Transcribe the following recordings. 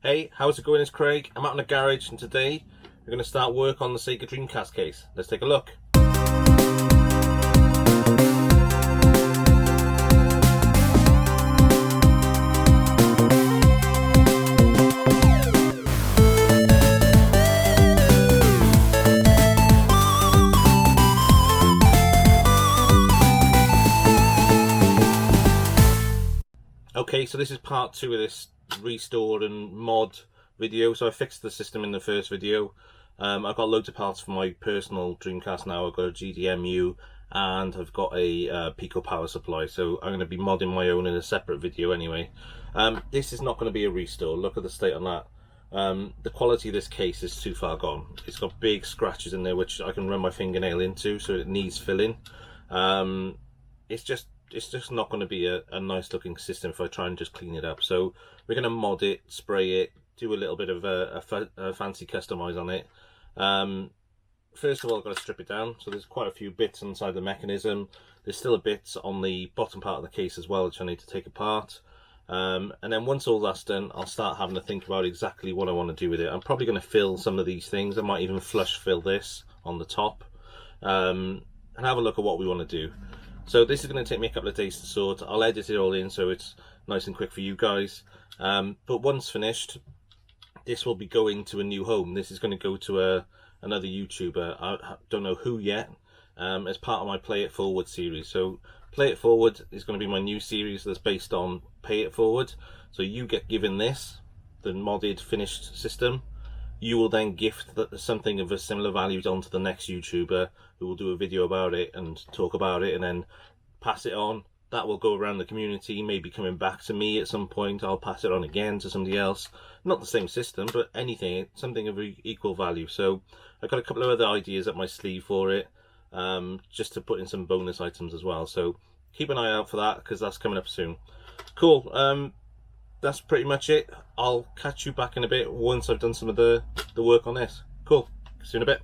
Hey, how's it going? It's Craig. I'm out in the garage and today we're going to start work on the Sega Dreamcast case. Let's take a look. Okay, so this is part 2 of this restore and mod video. So I fixed the system in the first video. I've got loads of parts for my personal Dreamcast now. I've got a GDMU and I've got a Pico power supply. So I'm going to be modding my own in a separate video anyway. This is not going to be a restore. Look at the state on that. The quality of this case is too far gone. It's got big scratches in there which I can run my fingernail into, so it needs filling. It's just not going to be a nice looking system if I try and just clean it up. So we're going to mod it, spray it, do a little bit of a fancy customize on it. First of all, I've got to strip it down. So there's quite a few bits inside the mechanism. There's still a bit on the bottom part of the case as well, which I need to take apart. And then once all that's done, I'll start having to think about exactly what I want to do with it. I'm probably going to fill some of these things. I might even flush fill this on the top, and have a look at what we want to do. So this is going to take me a couple of days to sort. I'll edit it all in so it's nice and quick for you guys. But once finished, this will be going to a new home. This is going to go to another YouTuber. I don't know who yet, as part of my Play It Forward series. So Play It Forward is going to be my new series that's based on Pay It Forward. So you get given this, the modded finished system. You will then gift something of a similar value onto the next YouTuber who will do a video about it and talk about it and then pass it on. That will go around the community, maybe coming back to me at some point. I'll pass it on again to somebody else. Not the same system, but anything, something of equal value. So I've got a couple of other ideas up my sleeve for it, just to put in some bonus items as well. So keep an eye out for that because that's coming up soon. Cool. That's pretty much it. I'll catch you back in a bit once I've done some of the work on this. Cool. See you in a bit.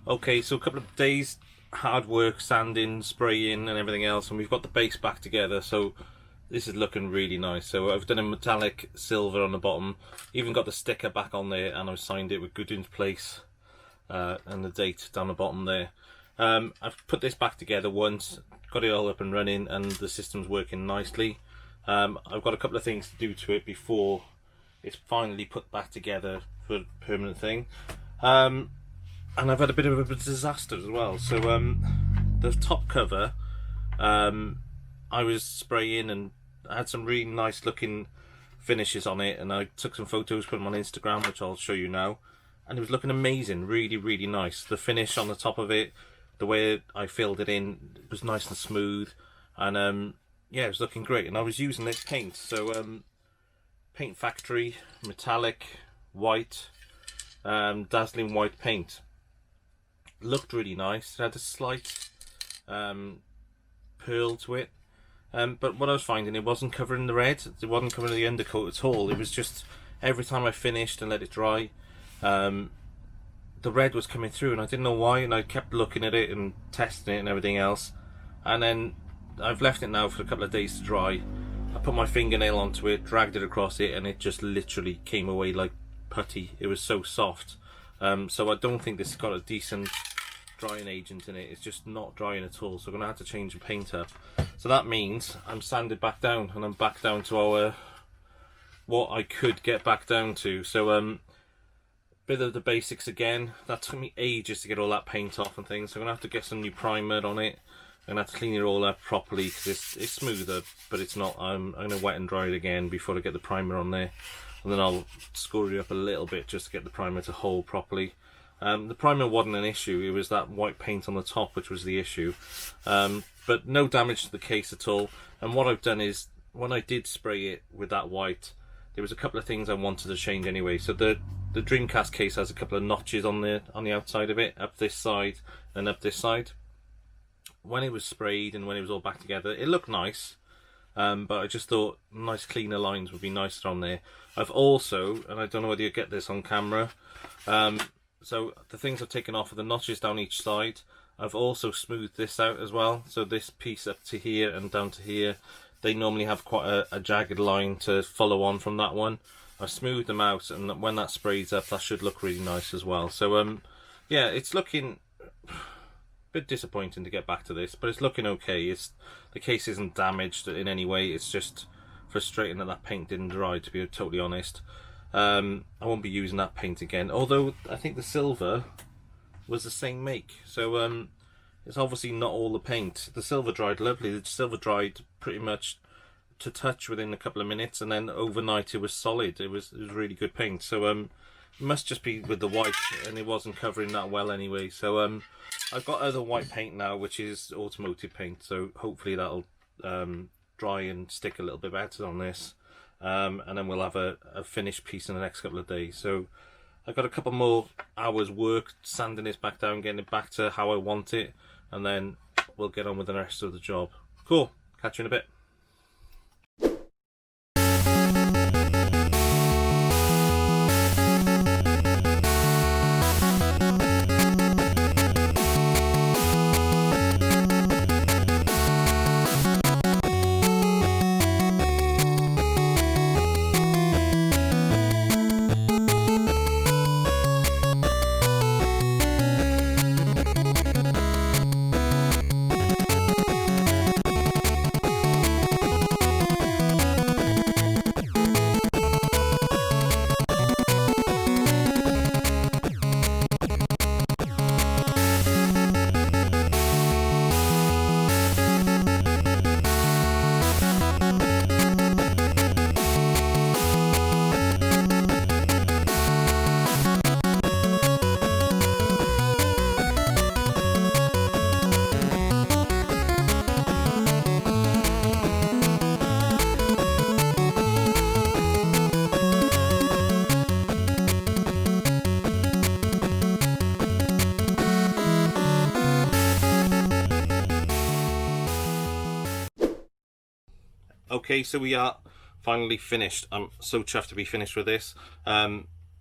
Okay, so a couple of days hard work, sanding, spraying and everything else, and we've got the base back together, so this is looking really nice. So I've done a metallic silver on the bottom, even got the sticker back on there, and I've signed it with Good in Place and the date down the bottom there. I've put this back together once, got it all up and running, and the system's working nicely. I've got a couple of things to do to it before it's finally put back together for a permanent thing. And I've had a bit of a disaster as well. So the top cover, I was spraying and I had some really nice looking finishes on it, and I took some photos, put them on Instagram, which I'll show you now, and it was looking amazing, really nice. The finish on the top of it, the way I filled it in, it was nice and smooth, and yeah, it was looking great. And I was using this paint, so Paint Factory metallic white, dazzling white paint. Looked really nice. It had a slight pearl to it, But what I was finding, it wasn't covering the red, it wasn't covering the undercoat at all. It was just every time I finished and let it dry, the red was coming through, and I didn't know why, and I kept looking at it and testing it and everything else. And then I've left it now for a couple of days to dry. I put my fingernail onto it, dragged it across it, and it just literally came away like putty. It was so soft. So I don't think this has got a decent drying agent in it. It's just not drying at all, so I'm going to have to change the paint up. So that means I'm sanded back down, and I'm back down to our what I could get back down to. So bit of the basics again. That took me ages to get all that paint off and things, so I'm going to have to get some new primer on it. I'm going to have to clean it all up properly, because it's smoother, but it's not. I'm going to wet and dry it again before I get the primer on there, and then I'll score it up a little bit just to get the primer to hold properly. The primer wasn't an issue, it was that white paint on the top which was the issue. But no damage to the case at all. And what I've done is, when I did spray it with that white, there was a couple of things I wanted to change anyway. So the Dreamcast case has a couple of notches on the outside of it, up this side and up this side. When it was sprayed and when it was all back together, it looked nice. But I just thought nice cleaner lines would be nicer on there. I've also, and I don't know whether you get this on camera, so the things I've taken off are the notches down each side. I've also smoothed this out as well. So this piece up to here and down to here, they normally have quite a jagged line to follow on from that one. I smoothed them out, and when that sprays up, that should look really nice as well. So yeah, it's looking a bit disappointing to get back to this, but it's looking okay. The case isn't damaged in any way. It's just frustrating that paint didn't dry, to be totally honest. I won't be using that paint again, although I think the silver was the same make, so it's obviously not all the paint. The silver dried lovely. The silver dried pretty much to touch within a couple of minutes, and then overnight it was solid. It was really good paint. So it must just be with the white, and it wasn't covering that well anyway. So I've got other white paint now, which is automotive paint, so hopefully that'll dry and stick a little bit better on this. And then we'll have a finished piece in the next couple of days. So I've got a couple more hours work sanding this back down, getting it back to how I want it, and then we'll get on with the rest of the job. Cool, catch you in a bit. Okay, so we are finally finished. I'm so chuffed to be finished with this.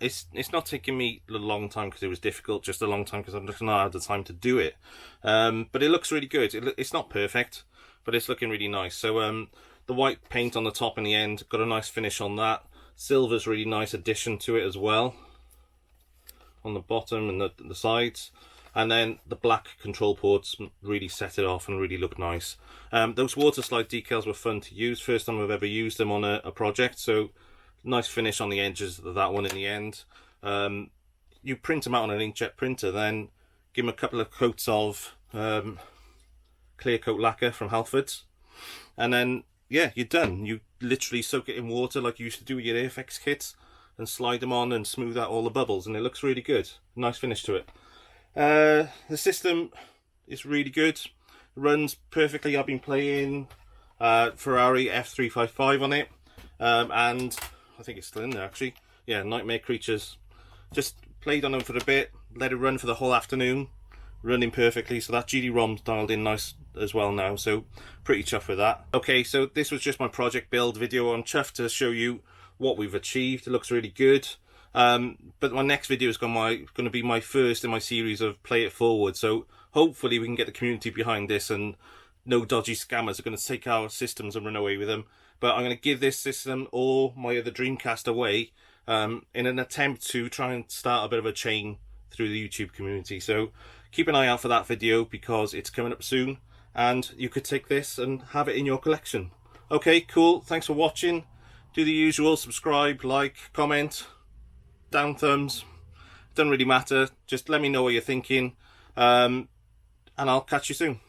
It's not taking me a long time because it was difficult, just a long time because I've just not had the time to do it. But it looks really good. It's not perfect, but it's looking really nice. So the white paint on the top and the end, got a nice finish on that. Silver's really nice addition to it as well, on the bottom and the sides. And then the black control ports really set it off and really look nice. Those water slide decals were fun to use. First time I've ever used them on a project, so nice finish on the edges of that one in the end. You print them out on an inkjet printer, then give them a couple of coats of clear coat lacquer from Halfords, and then yeah, you're done. You literally soak it in water like you used to do with your Airfix kits and slide them on and smooth out all the bubbles, and it looks really good. Nice finish to it. The system is really good, runs perfectly. I've been playing Ferrari F355 on it, and I think it's still in there actually. Yeah, Nightmare Creatures. Just played on them for a bit, let it run for the whole afternoon, running perfectly, so that GD-ROM's dialed in nice as well now, so pretty chuffed with that. Okay, so this was just my project build video. I'm chuffed to show you what we've achieved. It looks really good. But my next video is going to be my first in my series of Play It Forward, so hopefully we can get the community behind this and no dodgy scammers are going to take our systems and run away with them. But I'm going to give this system or my other Dreamcast away in an attempt to try and start a bit of a chain through the YouTube community. So keep an eye out for that video because it's coming up soon and you could take this and have it in your collection. Okay, cool. Thanks for watching. Do the usual, subscribe, like, comment, down thumbs. Doesn't really matter. Just let me know what you're thinking and I'll catch you soon.